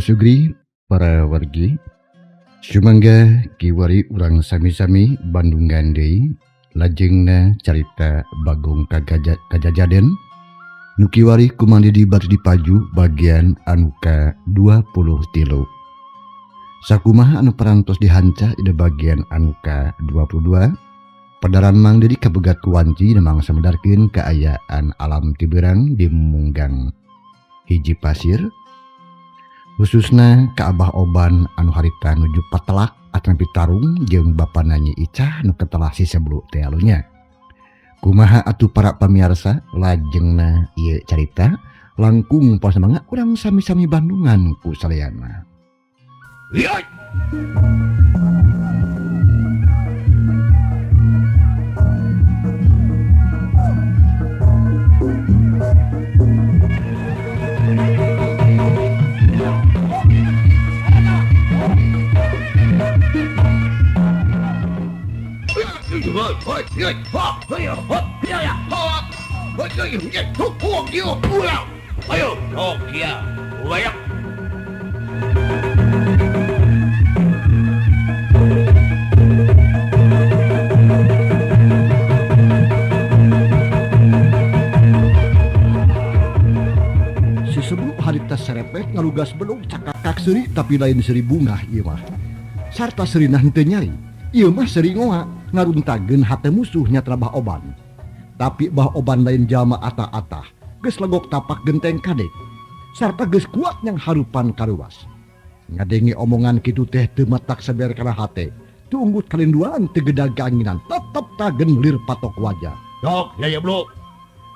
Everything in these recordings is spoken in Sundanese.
Sugri para wargi sumangga kiwari urang sami-sami Bandungan deui lajengna carita Bagong Kajajaden nu kiwari kumandi di Bar Dipaju bagian anu ka-23. Sakumaha anu parantos dihancah ide bagian anu ka-22. Padaran Mang Dedi kabegat kuwanci nemang samedarkeun kaayaan alam tibeurang di Munggang hiji pasir khususna ka Abah Oban anu harita nuju patelak atan pitarung jeung bapana Nyi Icah nu ketelah si sebelu teh alunya. Kumaha atuh para pamirsa lajengna ieu carita langkung poe mangga urang sami-sami Bandungan ku saleana. Lihat. Si sebelum harita serepet ngalugas belum cakak seri tapi lain seri bunga ieu mah. Sarta serinah henteu nyari. Ieu mah seri ngoa ngaruntageun hate musuhnya Bah Oban. Tapi Bah Oban lain jalma atah-atah, geus legok tapak genteng kadek. Sarta geus kuat yang harupan karuas. Ngadengi omongan kitu teh teu matak saber kana hate. Tunggut kalinduan teu gedag keanginan, tetep tagen lir patok wajah. Sok, ya bro.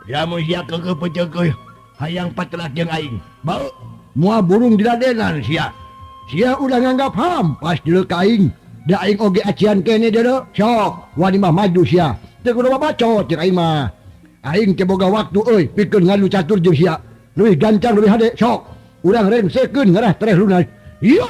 Ya mun sia keukeuh peuceukeuh hayang patelak jeung aing. Bau Mua burung diladenan sia. Sia udah nganggap hampas dulu ka aing. Da aing oge acian kene deureu. Sok, wani mah maju sia. Teu kudu babacot jeung aing mah. Aing teh boga waktu euy pikeun ngadu catur jeung sia. Leuwih gancang leuwih hade. Sok, urang rengsekeun ngarah tereh lunas. Ieu.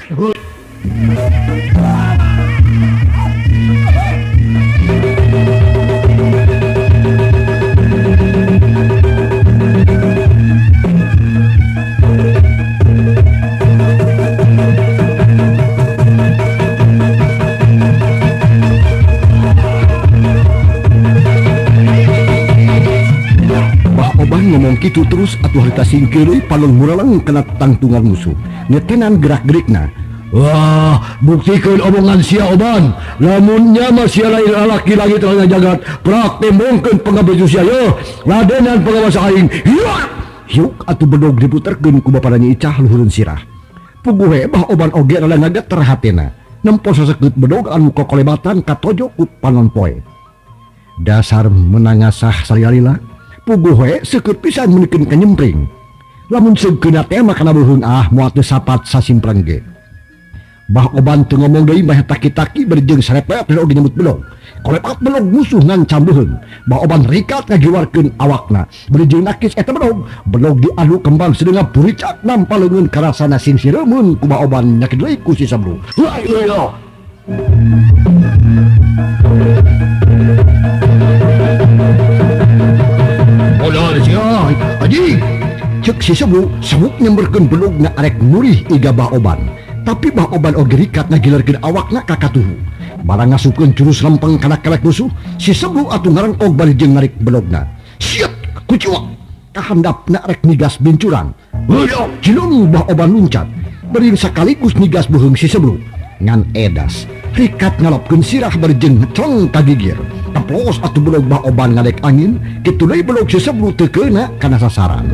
Ngomong kitu terus atuh harita singkeureuy palung muraleng kena tangtungan musuh. Nyetenan gerak-gerikna. Wah, buktikeun omongan sia Oban. Lamun nya mah sia lain lalaki langit tengah jagat, prak tembongkeun pangabaju sia yeuh. Ladenan pangawasa aing. Hiuk atuh bedog diputerkeun ku bapana Nyi Icah luhureun sirah. Puguh we Bah Oban oge rada ngageter hatena. Nempo sasekeut bedog anu kokolebatan katojo ku panon poe. Dasar menangasah salialila. Puguh we seukeut pisan menikeun ka nyempring. Lamun seugkeuna teh mah kana beuheung moal teu sapat sasimplang ge. Bah Oban teu ngomong deui mah taki-taki berjeung sarepet oge nyambut belog. Kolepat belog musuh ngancam beuheung. Bah Oban rikat ngagiwarkeun awakna. Berjeung nakis eta belog. Belog diadu kembang sedengah puricak nampaleungeun karasana sin sireumeun ku Bah Oban nya deui ku si sabru. Aji, cek si seblu sabuk nyemberkeun belogna arek murih iga Bah Oban. Tapi Bah Oban oge rikat ngagilerkeun awakna ka katuhu. Barang ngasupkeun jurus lempeng kana kelek musuh, si seblu atuh ngarengkog balik jeung narik belogna. Siap, kuciwak. Kahandapna arek nigas bincuran. Heuh, cilung Bah Oban luncat. Beuring sakaligus nigas beuheung si seblu. Ngan edas, rikat ngalopkeun sirah berjeung cong kagigir. Teplos atuh belog Bah Oban ngadek angin, kitu deui belog si seblu teu keuna kana sasaran.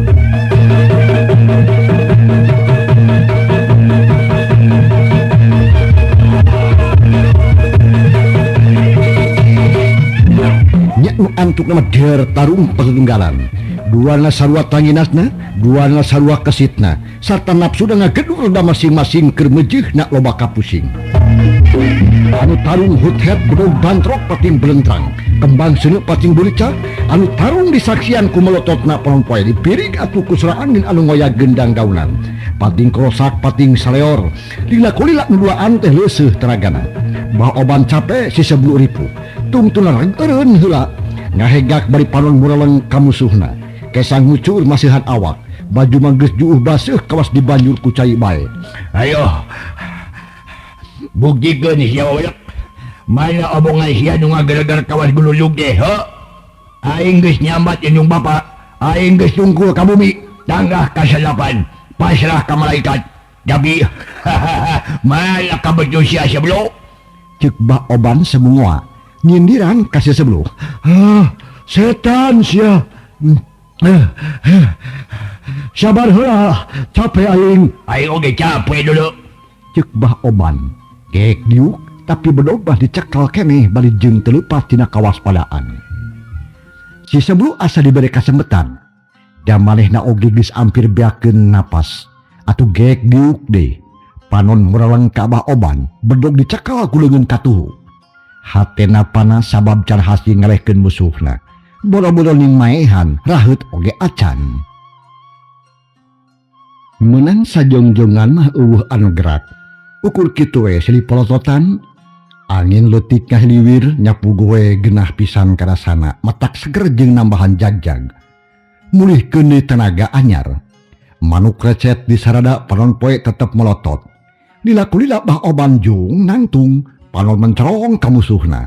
Nya nu antuk nama der tarung patunggalan. Duana sarua tanginasna, duana sarua kesitna, sarta nafsu da ngagedur da masing-masing keur meujeuhna loba kapusing. Anu tarung hut-het bedog bantrok pating belentrang, kembang seuneu pating bulicak, anu tarung disaksian ku melototna panon poe dipirig atuh ku sura angin anu ngoyak gendang daunan. Pating krosak pating saleor, dina kulila nu duaan teh leuseuh tenagana. Bah Oban cape si seblu ripu, tungtulan eureun heula, ngahegak bari panon muraleng ka musuhna. Kesang ngucur masihan awak, baju mangges juuh baseuh kawas di banjur ku cai bae. Ayo, buktikan siya walak. Mana omongan siya nung gara-gara kawas gululog deh, ha? Aing geus nyambat inyong bapa, aing geus tungkul ka bumi, tanggah kasalapan, pasrah ka malaikat. Tapi, malah ka betul siya sebelum. Ceuk Bah Oban semua nyindiran ka sebelum. Setan sia. Sabar heula, capek aing. Aing oge capek dulu. Ceuk Bah Oban. Gek diuk tapi bedog bah dicekal keneh bari jeung teu leupas tina kawaspadaan. Si sebelum asa diberi kasempetan. Da manehna oge geus ampir beakeun napas. Atuh gek diuk deui. Panon muralang ka Bah Oban bedog dicekal ku leungeun katuhu. Hatena panas sabab can hasi ngalehkeun musuhna. Boro-boro ning maehan raheut oge acan. Meunang sajongjongan mah eueuh anu gerak. Ukur kitu we silih polototan. Angin leutik ngahliwir nyapu goe genah pisan karasana matak seger jeung nambahan jagjag. Mulihkeun deui tenaga anyar. Manuk recet di sarada panon poe tetep melotot. Lila-kulila Bah Oban jung nangtung panon mencerong ka musuhna.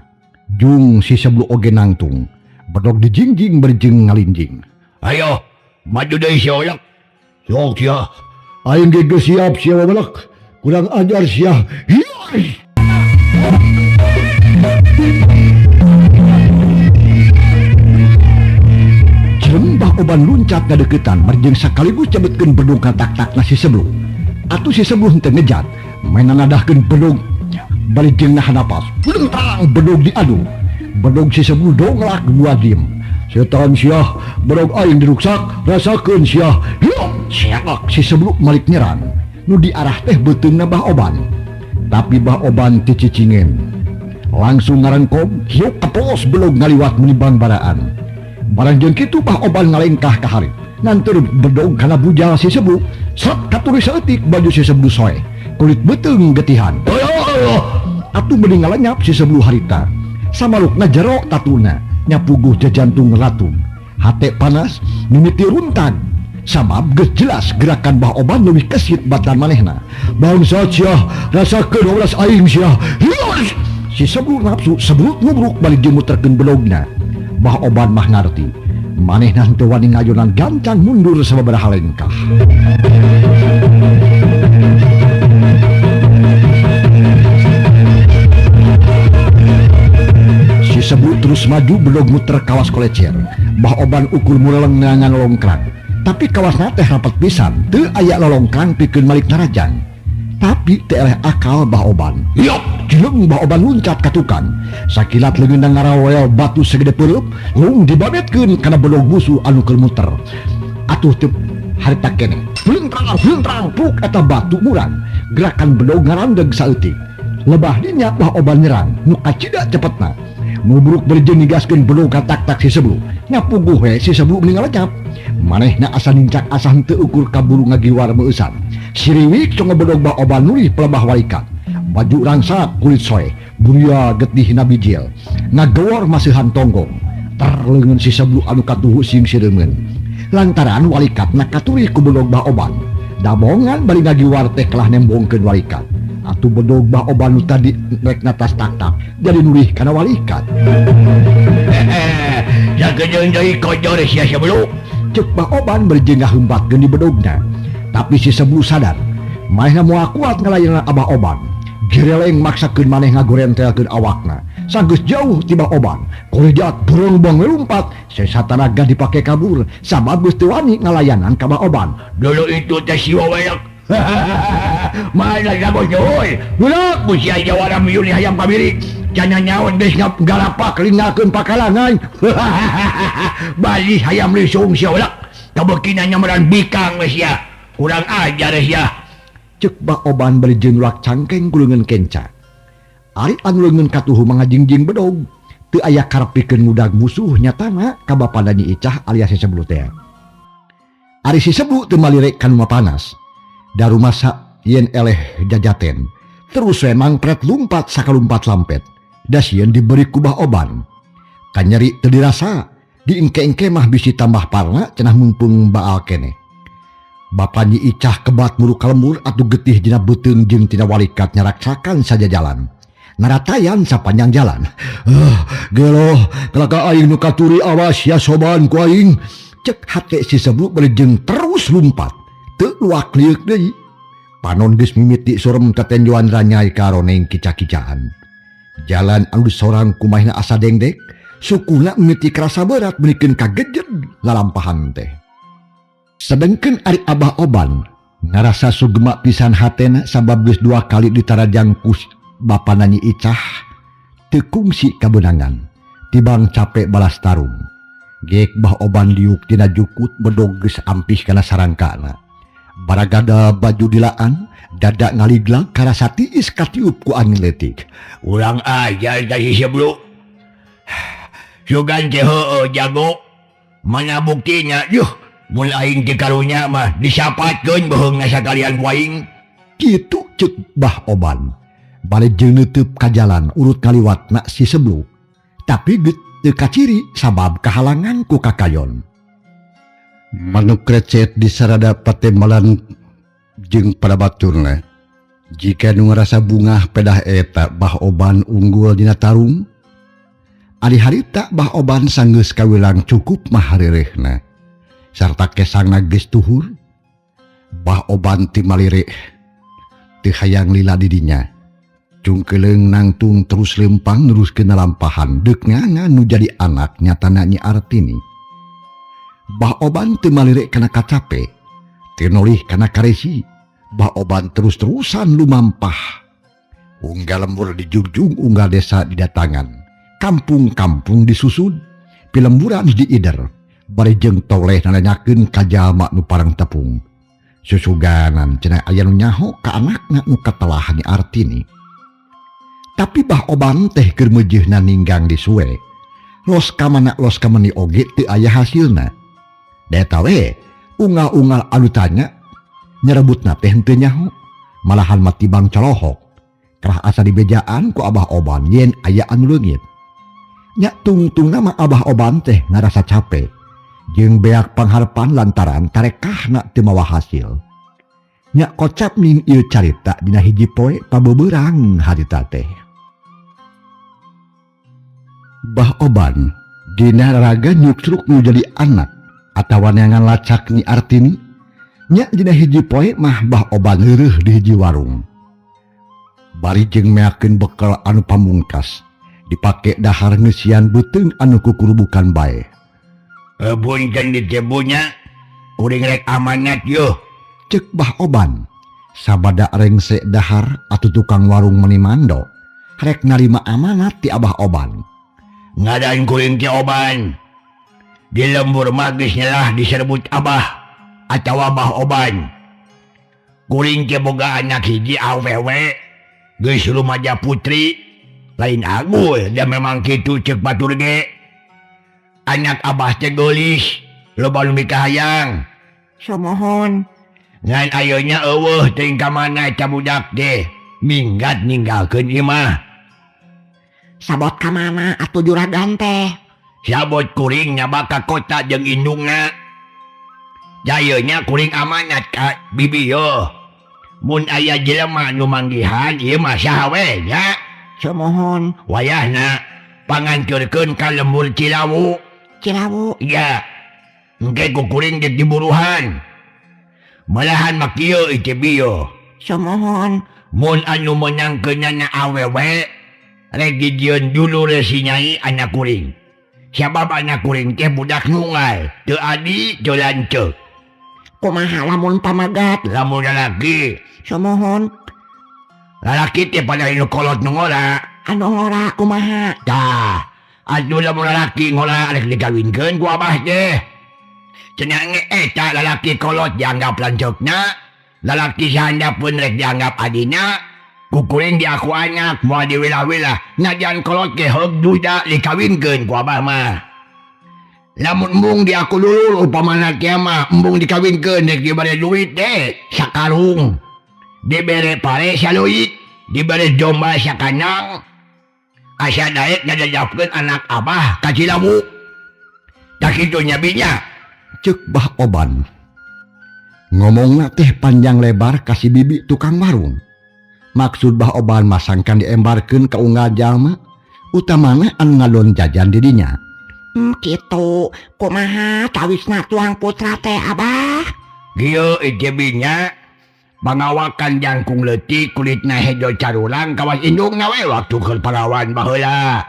Jung si seblu oge nangtung. Bedog dijingjing berjeng ngalinjing. Ayo, maju deui si Olak. Sok sia. Aing ge geus siap sia walak. Kurang ajar sia. Hiai. Jeung Bah Oban luncat ngadeukeutan berjeng sakaligus cabutkeun bedog ka tak-takna si sebelum. Atuh si sebelum teu ngejat, mainan nadahkeun bedog bari jeung nahan napas. Lentang bedog diadu. Bedog si sebelum donglak dua diem. Setan sia, bedog aing diruksak, rasakeun sia. Hiup, siak si sebelum malik nyerang. Nu diarah teh beuteungna Bah Oban. Tapi Bah Oban teu cicingen. Langsung ngarengkog, hiup kapos belog ngaliwat menimbang baraan. Barang jeung kitu Bah Oban ngalengkah ka hareup. Nganteur bedog kana bujal si seblu. Sat katuri saeutik baju si seblu soe. Kulit beuteung getihan. Atuh mending ngalanyap si seblu harita. Samalukna jero tatuna. Nyapuguh jajantung ngelatung. Hate panas, mimiti runtag. Sabab geus jelas gerakan Bah Oban leuwih kesit batan manehna. Bangsa sia, rasakeun oras aing sia. Si seblu nafsu sebrut ngubruk balik jeung muterkeun bedogna. Bah Oban mah ngarti. Manehna henteu wani ngayonan gancang mundur sababaraha lengkah. Si seblu terus maju bedog muter kawas kolecer. Bah Oban ukur mureleng neangan lolongkrang. Tapi kawasna teh rapet pisan, teu aya lolongkrang pikeun malik narajang. Tapi teu eleh akal Bah Oban. Yop, jeung Bah Oban luncat ka tukang. Sakilat leungeunna ngarawel batu segede peuleup, lung dibabetkeun kana bedog musuh anu keur muter. Atuh teu harita keneh. Fluntrang, puk eta batu murang. Gerakan bedog ngarandeg saeutik. Lebah dinya Bah Oban nyerang, nu kacida cepetna. Mubruk berjeng nigaskeun bedog ka tak-tak si seblu. Nyapuguh we si seblu mending ngalenyap. Manehna asa nincak asa henteu ukur kaburu ngagiwar meusan. Siriwik congo bedog Bah Oban nulih pelebah walikat. Baju rangsak kulit soe, buria getihna bijil. Ngagewor maseuhan tonggong. Terleungeun si seblu anu katuhu sing sireungeun. Lantaran walikat nakaturi ku bedog Bah Oban. Dabongan bari ngagiwar teh kelah nembongkeun walikat. Atuh bedog Bah Oban nu tadi rek natas tak-tak jadi nulih kana walikat. Sakedeung deui kojor sia sebelum. Ceuk Bah Oban berjeng ngaheumbatkeun di bedogna. Tapi si seblu sadar, manehna moal kuat ngalayenan Abah Oban. Gireleng maksakeun maneh ngagorentelkeun awakna. Sanggeus jauh ti Bah Oban, korejat berongbong melumpat, sesatanaga dipake kabur, sabab geus teu wani ngalayanan ka Bah Oban. Dulu itu teh si Wawayak. Mana gabos euy. Budak busia jawara miyuni hayam pamirik. Jana nyaon geus ngalapak lingnakeun pakalangan. Bali hayam lisung sia ulak. Kabeukinna nyameran bikang we sia. Kurang ajar sia. Ceuk Bah Oban bari jeung ulak cangkeng ku leungeun kenca. Ari anu leungeun katuhu mangajingjing bedog. Teu aya karepikeun ngudag musuh nyatana ka bapada Nyi Icah alias si seblu teh. Ari si seblu teu malirek ka nu panas. Daru masa yen eleh jajaten. Terus we mangpret lumpat sakalumpat lampet. Da sieun diberi ku Bah Oban. Kanyeri teu dirasa, diengke-engke mah bisi tambah parna cenah mumpung baal keneh. Bapak Nyi Icah kebat mulu kalembur atuh getih dina beuteung jeung tina walikat nyaraksakan saja jalan. Naratayan sapanjang jalan. Geloh, kelaka aing nu katuri awas ya soban ku aing. Cek hate si Sebluk bari jeung terus lumpat. Teu luak liuk deui. Panon geus mimiti surem tetenjoan ranyai karoneng kica-kicaan. Jalan anu disorang kumahna asa dengdek, sukuna mimiti kerasa berat menikeun kagejed lalampahan teh. Sedengkeun ari Abah Oban ngarasa sugema pisan hatena sabab geus 2 kali ditarajang ku Bapana Nyi Icah teu kungsi kabeunangan tibang capek balas tarung. Geek Bah Oban liuk tina jukut bedog geus ampih kana sarangkana. Baragada baju dilaan dada ngaliglang karasa tiis katiup ku angin letik. Urang ajar dari Sebluk. Sugan teh heueuh jago. Mana buktinya? Yuh, mun aing teu karunya mah disapatkeun beheungna sakalian ku aing. Kitu ceuk Bah Oban. Bari jeung neuteub ka jalan urut kaliwatna si Sebluk. Tapi geus teu kaciri sabab kahalangan ku kakayon. Manuk recet disarada patembalan jeung pada baturna. Jika nu ngarasa bungah pedah eta Bah Oban unggul dina tarung, ari harita Bah Oban sanggeus kawilang cukup mah hareureuhna. Sarta kesangna geus tuhur, Bah Oban ti malirih teu hayang lila di dinya. Cungkeleung nangtung terus lempang neruskeun lampahan deuk nganga nu jadi anak nyatana Nyi Artini. Bah Oban teu malirih kana kacape, teu nolih kana karesi. Bah Oban terus-terusan lumampah. Unggal lembur di jungjung, unggal desa didatangan. Kampung-kampung disusud, pilemburan diider. Bari jeung toleh nanyakeun ka jalma nu parang tepung. Susuganan cenah aya nu nyaho ka anakna nu katelah Nyi Artini. Tapi Bah Oban teh keur meujeuhna ninggang disuwe. Los ka mani oge teu aya hasilna. Eta we unggal-unggal anu tanya nyerebutna teh henteu nyaho, malahan mati bang colohok. Kerah asa dibejaan ku Abah Oban yen aya anu leungit. Nya tungtungna mah Abah Oban teh ngarasa capek jeung beak pangharpan lantaran tarekahna teu mawa hasil. Nya kocap ning ieu carita dina hiji poe pabeubeurang harita teh. Bah Oban dina raga nyuksruk nu jadi anak atawa neangan lacak Nyi Artini. Nya dina hiji poe mah Bah Oban heureuh di hiji warung. Bari jeung meakeun bekal anu pamungkas, dipake dahar ngeusian beuteung anu kukurubukan bae. Punten ditebunya, kuring rek amanat yuh. Ceuk Bah Oban. Sabada rengse dahar atuh tukang warung menimando, rek narima amanat ti Abah Oban. Ngadan kuring ti Oban. Di lembur magis lah diserbut Abah atau Abah Oban. Kuring teh boga anak hiji awewe, geus rumaja putri, lain aguy da memang kitu ceuk batur ge. Anak Abah teh geulis, loba nu mikahayang. Samohon. Ngan ayeuna eueuh teuing ka mana eta budak teh, minggat ninggalkeun ieu mah. Sabot ka mana atuh juragan teh? Sabot kuring nyaba ka kota jeung indungna. Jayeuna kuring amanat ka bibi yo. Mun aya jelema nu manggihan ieu mah saha we nya. Samohon. Wayahna panganturkeun ka lembur Cilawu. Cilawu. Ya. Engke ku kuring dek diburuhan. Malahan makieu ite biyo. Samohon. Mun anu menangkeunana awewe rek dijieun dulu resi nyai anak kuring. Sabab anak kuring teh budak nunggal, teu adi teu lanceuk. Kumaha lamun pamagat? Lamun lalaki, Samohon. lalaki teh pada inu kolot nu ngora. Anu ngora kumaha? Tah, atuh lamun lalaki ngora rek dikawinkeun ku abah teh. Cenah eta lalaki kolot dianggap lanceukna, lalaki sahanda pun rek dianggap adina. Kukuring di aku anak, moal diwilah-wilah, najan kolot ke heug duda dikawinkeun ku abah mah. Lamun embung di aku lulur upamana kieu mah embung dikawinkeun rek dibere duit teh sakarung. Dibere pare saluit, dibere domba sakandang. Asa daek ngajajabkeun anak abah ka Cilawu. Tak kitu nya binya. Ceuk Bah Oban. Ngomongna teh panjang lebar kasih bibi tukang warung. Maksud bah oban masangkan diembarkeun ka unggal jalma, utamana anu ngalon jajan didinya. Kitu kumaha tawisna tuang putra teh abah. Gieu ijebinya pangawakan jangkung leutik kulitna hejo carulang kawas indungna we waktu keur parawan baheula.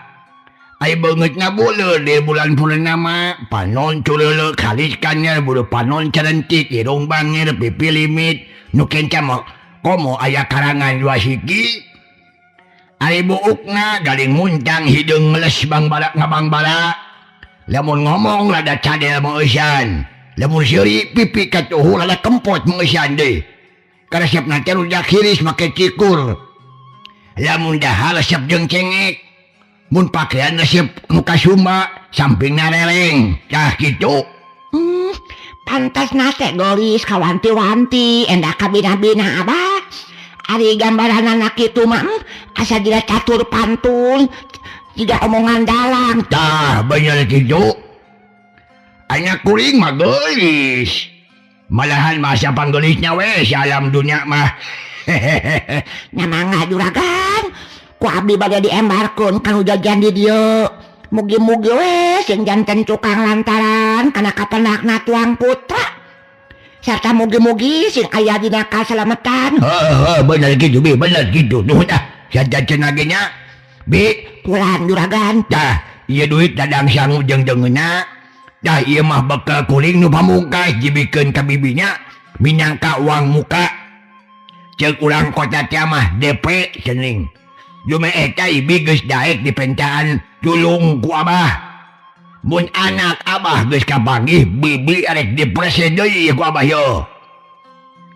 Ai beungeutna buleur di bulan-bulan nama panon culeuleuk kaliskannya bulu panon carentik irung bangir pipi limit nu kenca mah komo aya karangan dua siki. Ai buukna galing muncang hideung ngeles bangbara ngabangbara. Lamun ngomong rada cadel meusan, lamun seuri pipi katuhu rada kempot meusan deui. Karesepna teh rujak hiris make cikur. Lamun dahar resep jeung cengek. Mun pakaian resep nu kasumba sampingna releng. Cah kitu. Pantasna teh gelis kawanti-wanti endah kabina-bina abah. Ari gambaran anak kitu mah asa dina catur pantun. Tidak omongan dalang. Tah bener kitu. Anak kuring mah gelis. Malahan masa panggelisnya we si alam dunia mah. Nyamangga juragan. Ku abdi bade diembarkeun kanu jajan di dieu. Mugi-mugi we sing janten tukang lantaran kana kapendakna tuang putra. Serta mugi-mugi sing aya dina kasalametan. Bener gitu Bi, bener gitu. Nuhun saja cenagenya. Bi, Pulan juragan. dah ieu duit dadang sangu jeung-jengeuna. Dah ieu mah bekal kuring nu pamungkas jibikeun ka bibinya minangka uang muka. Ceuk urang kota teh mah DP cening. Jume eta ibi geus daek di pencaan tulung ku abah. Mun anak abah geus kapanggih bibi arek diprese deui ku abah yo.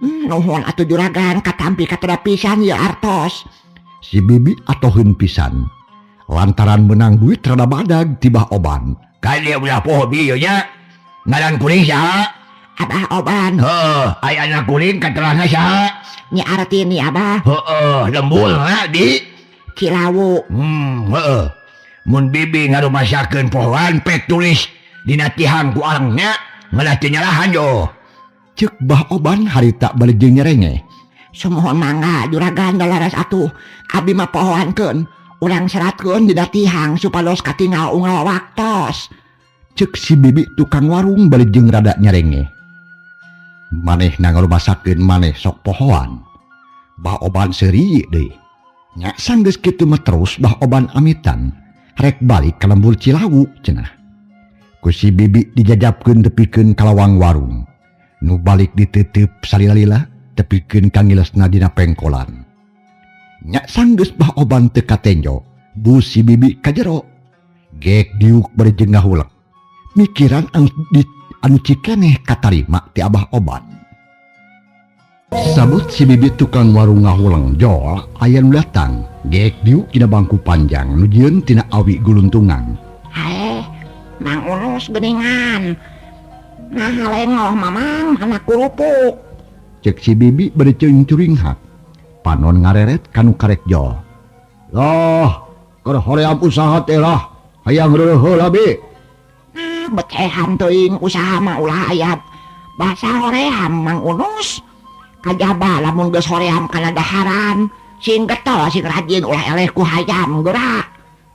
Nuhun atuh juragan katampi kateda pisan ya artos. Si bibi atoheun pisan. Lantaran menang duit rada badag tibah oban. Kali ulah poho bieu nya. Ngaran kuring saha? Abah oban. Aya anak kuring katerana saha? Nya arti ni abah. Lembul ha di. Cilawu. Mun bibi ngarumasakeun pohoan pek tulis dina tihang ku arangnya ngelah teu nyalahan yo. Ceuk bah oban harita balik jeung nyerenge. Sumohon mangga juragan dalaras atuh. Abdi mah pohoankeun. Urang seratkeun dina tihang supados katingal unggal waktos. Ceuk si bibi tukang warung balik jeung rada nyerenge. Manehna ngarumasakeun maneh sok pohoan. Bah oban seuri deui. Nya sanggeus kitu mah terus bah oban amitan rek balik ka lembur Cilawu cenah. Ku si bibi dijajabkeun tepikeun ka lawang warung. Nu balik diteuteub salila-lila tepikeun ka ngilesna dina pengkolan. Nya sanggeus bah oban teu katenjo, bu si bibi ka jero. Gek diuk bari jeung ngahulek. Mikiran anu cikeneh katarima ti abah oban. Sabut si bibi tukang warung ngahuleng jol aya nu datang. Gek diuk dina bangku panjang nu jieun tina awi guluntungan. Hae, Mang Unus geuningan. Ngahalengoh mamang mana kurupuk. Cek si bibi bari curing-curinghak. Panon ngareret kanu karek jol. Lah, keur hoream usaha teh lah. Hayang reuheuh lah bi. Becehan teuing usaha mah ulah aya basa hoream Mang Unus. Kajaba lamun geus hoream kana daharan. Sing getol sing rajin ulah eleh ku hayam geura.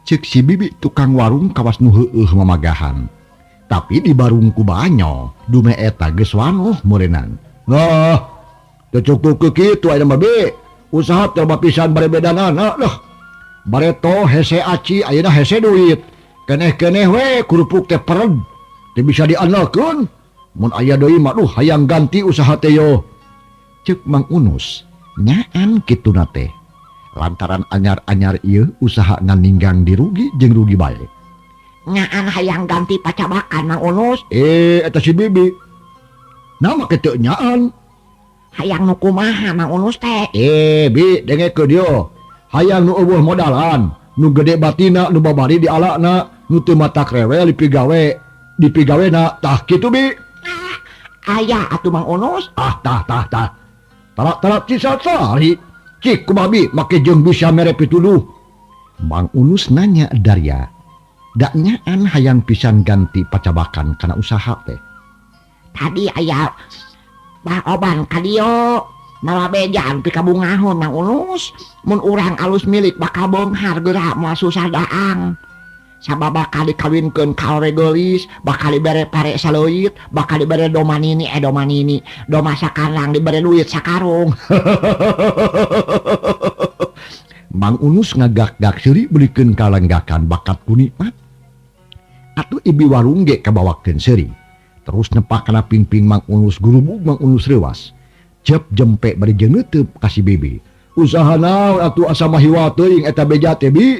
Cek si bibi tukang warung kawas nu heueuh mamagahan. Tapi di barung ku banyo, dume eta geus wanuh murenan. Nah, teu cukup ke kitu aya mah bi. Usaha teh pisan bare bedanana lah. Bareto hese aci ayeuna hese duit. Keneh-keneh we kurupuk teh pered. Teu bisa diandalkeun. Mun aya deui mah duh hayang ganti usaha teh yo. Ceuk Mang Unus, nyaan kituna teh. Lantaran anyar-anyar ieu usaha nganinggang dirugi jeung rugi bae. Nyaan hayang ganti pacabakan Mang Unus. Eta si bibi. Nama keteu nyaan. Hayang nu kumaha Mang Unus teh? Bi, dengekeun dieu. Hayang nu eueuh modalan, nu gede batina, nu babari di alakna, nu teu matak rewe dipigawena, tah kitu bi. Aya atuh Mang Unus. Tah. Tarak cisat sari. Cik kumaha bi make jeung bisa mere pituduh. Mang Unus nanya Darya. Da nyaan hayang pisan ganti pacabakan kana usaha teh. Tadi aya Bah oban kadio malah bejaan pi kabungahon Mang Unus mun urang alus milik bakal beunghar geura moal susah daang sabab bakal dikawinkeun ka awewe geulis bakal dibere pare saleuit bakal dibere domanini doma sakarang dibere duit sakarung. Mang Unus ngagak-gak seuri belikeun kalenggakan bakat kunikmat. Atuh ibi warung ge kabawakeun seuri. Terus nepak kana pingping Mang Unus gurubug Mang Unus reuwas. Cep jempe bari jeung neuteub kasih Bibi. Usaha naon atuh asa mah hiwa teuing eta beja teh Bi?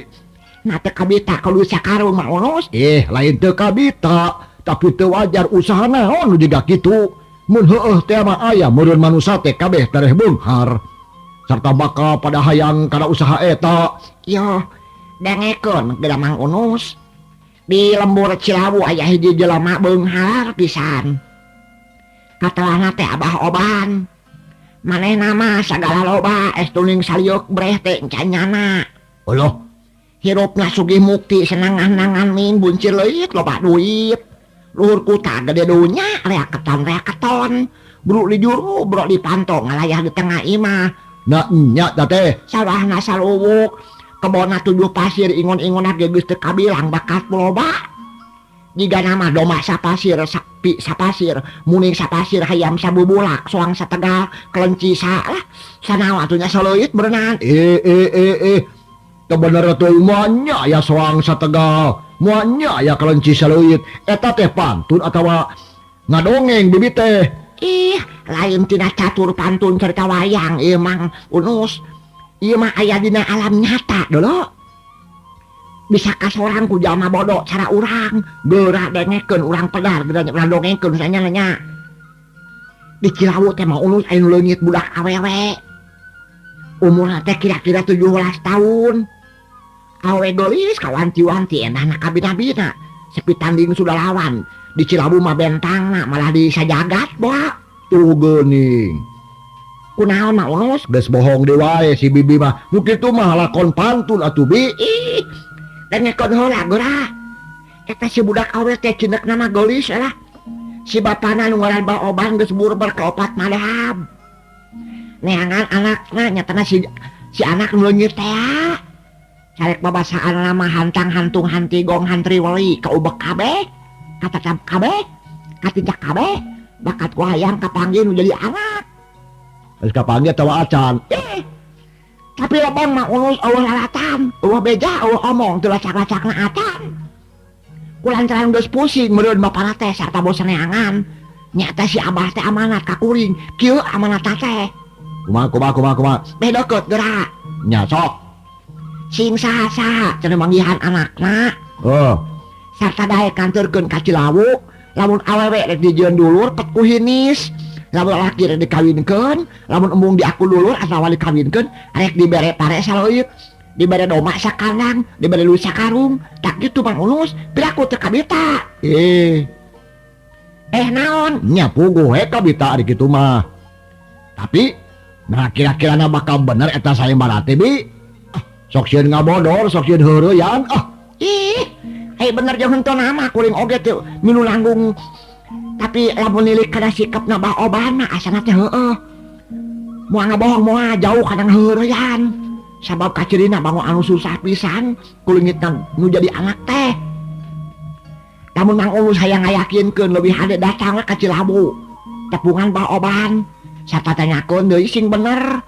Na teu kabita ka duit sakarung Mang Unus. Lain teu kabita, tapi teu wajar usaha naon nu jiga kitu. Mun heueuh teh mah aya meureun manusa teh kabeh tareh beunghar. Sarta bakal pada hayang kana usaha eta. Yo, dengekeun geura Mang Unus. Di lembur Cilawu aya hiji jelema beunghar pisan. Katelahna teh Abah Oban. Manehna mah sagala loba es tuning saliuk breh teh encanyana. Allah, Hirupna sugih mukti senangan-nangan min buncir leuit loba duit. Luhur kuta gede dunya rea keton. Bro di juru, bro di panto ngalayah di tengah imah. na nya teh. Sawahna saluwuk, kebona 7 pasir ingon-ingona geus teu kabilang bakat loba. Jiga nama doma sapasir, sapi sapasir, muning sapasir hayam sabubulak, soang sategal, kelenci salah. Sanaon atunya saleuit berenang. Kebener tuh muanya ya soang sategal, muanya ya kelenci saleuit. Eta teh pantun atawa ngadongeng Bibi teh? Ih, lain tina catur pantun cerita wayang ieu Mang Unus. Ieu mah aya dina alam nyata dolo. Bisa kasorang ku jalma bodoh cara urang, geura dengekeun urang pedar, geura dongengkeun sanyana. Di Cilawu teh Mang Unus aya nu leungit budak awewe. Umurna teh kira-kira 17 tahun. Awewe geulis kawanti-wanti endahna kabina-bina. Sepi tanding sudah lawan. Di Cilawu mah bentangna malah di sajagat boa. Tuh geuning. Kunaon Mang Unus? Geus bohong deui wae si Bibi mah. Nu kitu mah lakon pantun atuh Bi. Ih, dengekeun heula geura. Eta si budak awewe teh cineukna mah geulis lah. Si bapana nu ngaran Ba Oban geus burber ka 4 madhab. Neangan anakna nyatana si anak nu leungit teh. Carek babasaan nama hantang hantung hanti gong hantri wali kaubek kabeh, katatap kabeh, katinjak kabeh, bakat ku hayang kapanggih nu jadi anak. Geus kapanggih tawa acan. Tapi lobang Mang Unus eueuh lalatan, eueuh beja, eueuh omong teu lacak-lacakna acan. Kulantaran geus pusing meureun bapana teh sarta bosan neangan. Nyata si Abah teh amanat ka kuring, kieu amanat teh. Kumaha. Bedokeut geura. Nya sok. Sing saha-saha cenah manggihan anakna. Sarta daek kanturkeun ka Cilawu, lamun awewe rek dijieun dulur pet ku hinis. Lamun laki rek dikawinkeun, lamun embung diaku dulur atawa dikawinkeun rek dibere pare saleuit, dibere doma sakandang, dibere duit sakarung. Tak gitu Mang Unus, piraku teu kabita. Naon? Nya puguh we kabita ari kitu mah. Tapi nah kira-kirana bakal bener eta sayembara teh Bi. Sok sieun ngabodor, sok sieun heureuyan. Bener jeung henteu nama kuring oge teu milu langgung. Tapi lamun nilik kana sikepna Bah Oban mah asana teh heueuh. Moal ngabohong moal jauh kana heureuyan. Sabab kacirina bangun anu susah pisan kulingitna nu jadi anak teh. Lamun Mang Unus hayang ngayakinkeun leuwih hade datang ka Cilawu. Tepungan Bah Oban. Sarta tanyakeun deui sing bener.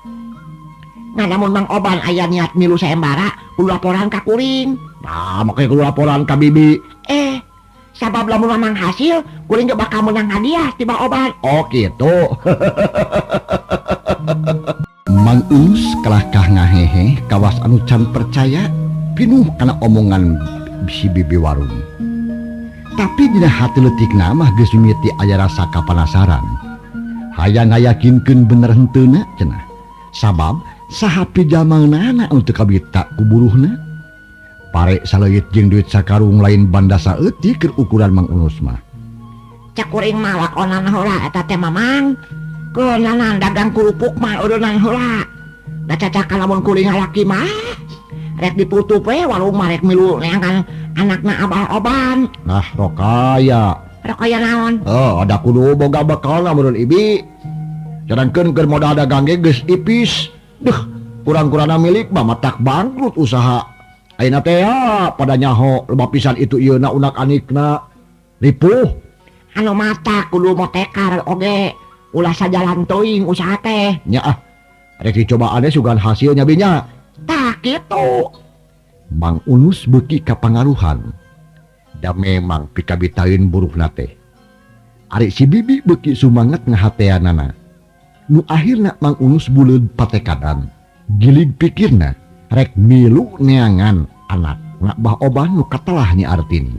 Nah, namun Mang Oban aya niat milu sayembara, kudu laporan ka kuring. Nah, makanya kudu laporan ka Bibi. Sabab lamun mamang hasil, kuring gak bakal menang hadiah ti Bang Oban. Oh gitu. Mang Unus kelakah ngahehe kawas anu can percaya pinuh kana omongan si Bibi Warung. Tapi dina hati leutikna mah geus mimiti aya rasa kapanasaran. Hayang ngayakinkeun bener henteuna cenah. Sabab saha pijamanana untuk kabita kuburuhna. Pare saleuit jeung duit sakarung lain banda saeutik keur ukuran Mang Unus mah. Cek kuring mah lakonan heula eta teh Mamang. Keunanan dagang kerupuk mah ureunan heula. Da cacak lamun kuring lalaki mah rek diputup we warung mah rek milu neangan anakna Abah Oban. Nah, rokaya. Rokaya naon? Ada kudu boga bekalna meureun Ibi. Sedangkan keur modal dagang ge geus ipis. Duh, kurang-kurangna milik mah matak bangkrut usaha. Ayeuna teh pada nyaho loba pisan itu ieuna unak anikna ripuh. Anu mata kudu motekar oge. Ulah sajalan teuing usaha teh. Nya rek dicobaannya sugan hasilnya binya. Tah kitu. Mang Unus beuki kapangaruhan. Da memang pikabitain buruhna teh. Ari si bibi beuki sumanget ngahateanana. Nu akhirna Mang Unus buleud patekadan. Gilig pikirna rek milu neangan anak ngabah oban nu katelah nya artini.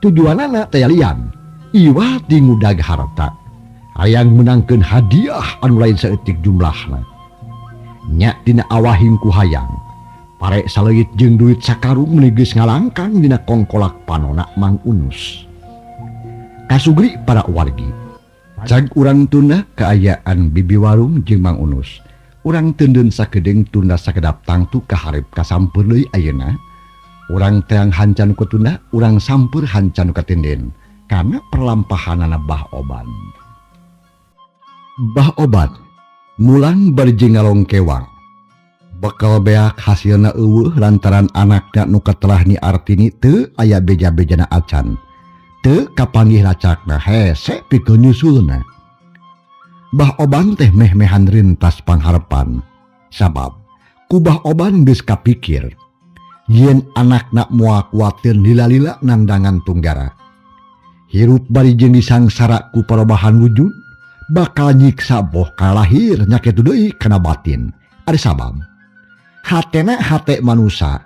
Tujuanana teh lian. Iwa ti ngudag harta. Hayang menangkeun hadiah anu lain saeutik jumlahna. Nya tina awahing ku hayang. Pare saleuit jeung duit sakarung meuli geus ngalangkang dina kongkolak panona Mang Unus. Kasugri para wargi. Cag urang tunda kaayaan bibi warung jeung Mang Unus. Urang teuneun sakedeung tunda sakedap tangtu kaharep kasampeur deui ayeuna. Urang teang hancan ku tunda, urang sampeur hancan ka tenden kana perlampahanana Bah Oban. Bah Oban mulang bari ngalong kewang. Bakal beak hasilna eueuh lantaran anakna nu katelah ni artini teu aya beja-bejana acan. Teu kapanggih lacakna hese pikeun nyusulna. Bah Oban teh meh-mehan rintas pangharepan. Sabab ku Bah Oban geus kapikir yen anakna moal kuateun lila-lila nandangan tunggara. Hirup bari jeung disangsara ku parobahan wujud bakal nyiksa boh kalahir nya kitu deui kana batin. Ari sabab hatena hate manusia,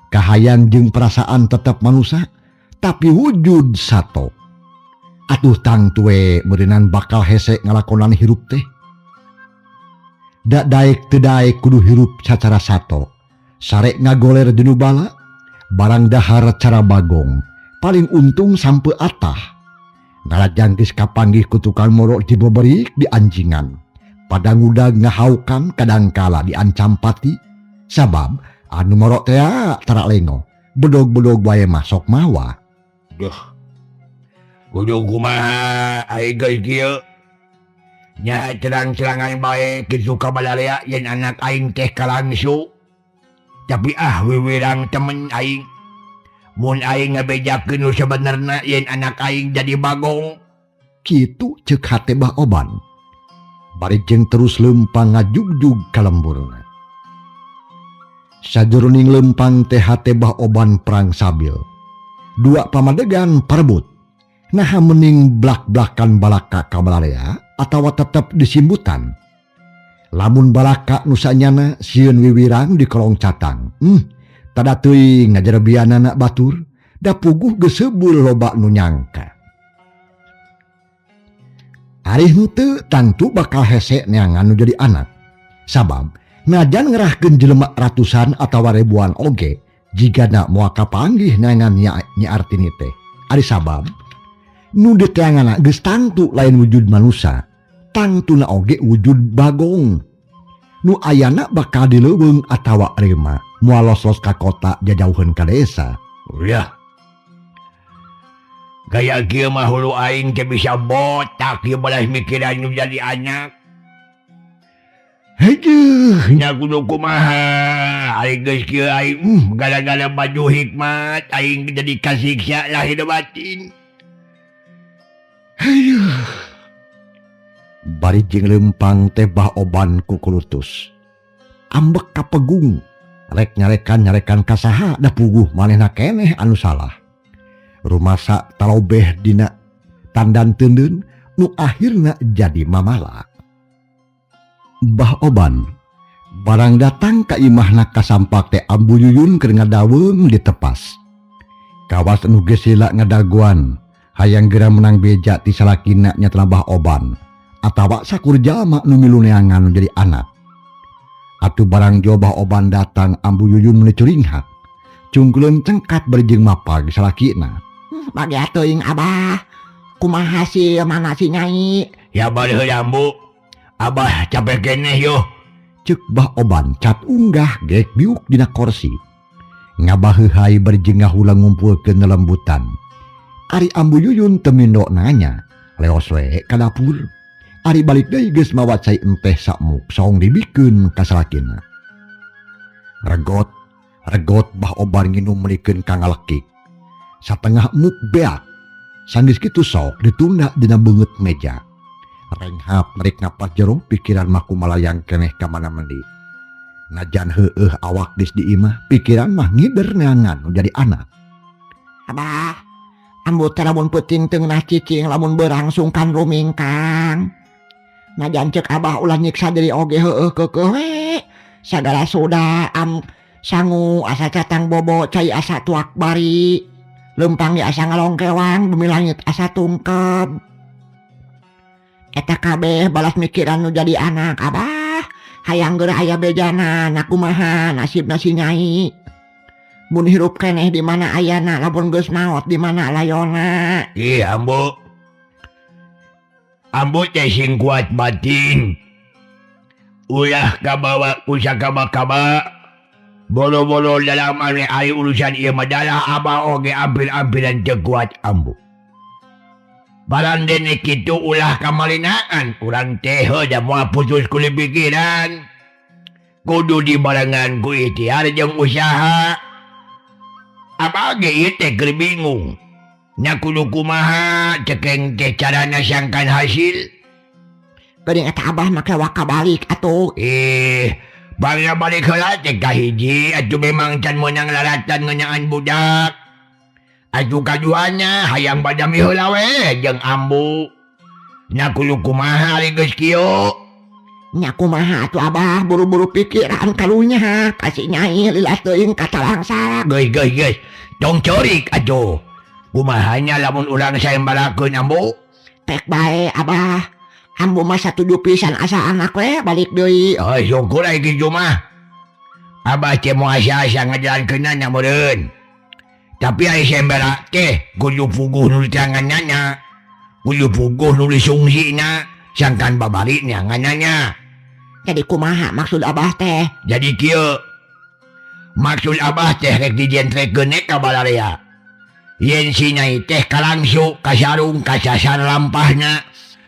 kahayang jeung perasaan tetap manusia, tapi wujud sato. Atuh tang tue meureunan bakal hese ngalakonan hirup teh. Da daek teu daek kudu hirup sacara sato. Sare ngagoler dinu bala, barang dahar cara bagong, paling untung sampe atah. Ngalajang geus kapanggih ku tukang moro dibeberik di anjingan. Pada ngudag ngahaukan kadangkala diancam pati. Sabab anu moro teh tara lengo, bedog-bedog wae masok mawa. Duh. Kudu kumaha ai geus kieu. Nya cerang-cerangan bae kitu kabalarea yen anak aing teh kalangsu. Tapi wiwirang temen aing. Mun aing ngabejakeun nu sabenerna yen anak aing jadi bagong. Kitu ceuk hate Bah Oban. Bari jeung terus lempang ngajugjug ka lemburna. Sajroning lempang teh hate Bah Oban perang sabil. Dua pamadegan parebut. Nah mending blak-blakan balaka kabalarea atawa tetep disimbutan. Lamun balaka nu sanyana sieun wiwirang di kolong catang. Tada teuing ngajerbianana batur, da puguh geus seubul loba nu nyangka. Ari henteu tangtu bakal hese neangan nu jadi anak. Sabab najan ngerahkeun jelema ratusan atawa ribuan oge, jigana moal kapanggih neangan nya artini teh. Ari sabab nu diteanganna geus tangtu lain wujud manusia, tangtuna oge wujud bagong. Nu ayana bakal dileuweung atawa rema moal los-los ka kota jajauheun ka desa. Ya. Gaya kieu mah hulu aing teh bisa botak ieu balas mikiran nu jadi anak. Heuh, Nya kudu kumaha aing geus kieu aing gara-gara baju hikmat aing jadi kasiksa lahir batin. bari jeung lempang teh Bah Oban ku kulutus. Ambek kapegung, rek nyarekan kasaha da puguh manehna keneh anu salah. Rumasa talobeh dina tandan teundeun nu akhirna jadi mamala. Bah Oban barang datang ka imahna kasampak teh Ambu Yuyun keur ngadaweung di tepas. Kawas nu geus sila ngadaguan hayang geura menang beja ti salakina nya Bah Oban atawa sakur jalma nu milu neangan jadi anak. Atuh barang jo Bah Oban datang Ambu Yuyun meuli curinghat. Cungkuleun cengkat berjeng mapag salakina. Bagi teuing Abah, kumaha si mana si Nyai? Ya bari Ambu. Abah capek keneh yo. Ceuk Bah Oban cat unggah geek biuk dina kursi. Ngabaheuhai berjeng ngahula ngumpulkeun lembutan. Ari Ambu Yuyun teu mindo nanya, leos we ka dapur. Ari balik deui geus mawa cai enteh sakmuk song dibikeun ka salakina. Regot bah obar nginum melikeun ka ngalekik. Satengah muk beak. Sanggeus kitu sok ditunda dina beungeut meja. Renghap merik napas jero pikiran mah kumalayang keneh ka mana mendi. Najan heueuh awak dis di imah pikiran mah ngider neangan nu jadi anak. Abah, ambu teh lamun peuting teu ngeunah cicing lamun beurang sungkan rumingkang. Najan ceuk abah ulah nyiksa diri oge heueuh keukeuh we. Sagala soda sangu asa catang bobo cai asa tuak bari. Lempang ge asa ngalongkewang bumi langit asa tungkeb. Eta kabeh balas mikiran nu jadi anak abah. Hayang geura aya bejana na kumaha nasibna si Nyai. Mun hirup keneh di mana ayana lamun geus maot di mana layona. Ih ambo teh sing kuat batin. Ulah kabawa ku sakaba-kaba. Bolo-bolo dalam ari urusan ieu madalah abah oge ampir-ampiran teu kuat ambo. Barandene kitu ulah kamalinaan urang teh da moal putus kuli pikiran. Kudu dibarengan ku ikhtiar jeung usaha. Abah ge ieu teh keur bingung. Nya kudu kumaha cekeng teh carana sangkan hasil. Geuning eta abah make waka balik atuh. Bangna balik heula teh ka hiji atuh memang can meunang laratan ngenyaan budak. Atuh kaduanya hayang badami heula we jeung ambu. Nya kudu kumaha ari geus kieu. Nya kumaha atuh abah buru-buru pikiran kalunya ka si Nyai lilas teuing ka talangsang. Geus. Tong corik atuh. Kumahanya lamun urang sayembarakeun ambu? Tek bae abah. Ambu mah satuju pisan asa anak we balik deui. Oh syukur aya kitu mah. Abah teh moal asa-asa ngajalankeunna nya meureun. Tapi aya sayembara teh kudu puguh nu di tanganna. Kudu puguh nu di sungsina. Sangkan babari neanganna. Jadi kumaha maksud abah teh? Jadi kieu. Maksud abah teh rek dijentrekeun ka balarea. Yen si Nyai teh kalangsu kasarung kasasar lampahna.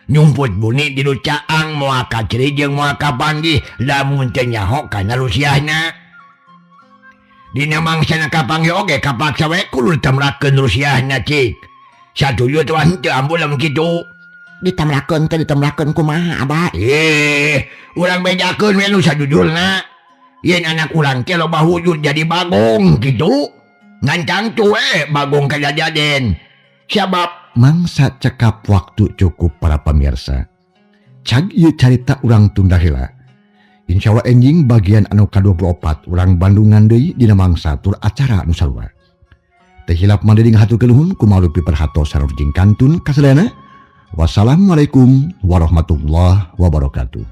Nyumput buni di caang moal ka ceri jeung moal ka panggih lamun teu nyaho kana rusiahna. Dina mangsana kapanggih oge kapaksa we kudu ditamrakeun rusiahna cik. Satuju tuh henteu ambu lamun kitu. Ditamrakeun kumaha abah? Urang bedakeun we nu sajujurna. Yen anak urang teh loba wujud jadi bagong kitu. Ngancang tuh we bagong kadaden. Sabab Mangsa cekap waktu cukup para pemirsa. Cag ieu carita urang tunda heula. Insyaallah enjing bagian anu ka-24 urang Bandungan deui dina mangsa tur acara anu sarua. Teu hilap mandiri ngahaturkeun nuhun kumaha leuwih perhatos sareng jing kantun kasadayana. Wassalamualaikum warahmatullahi wabarakatuh.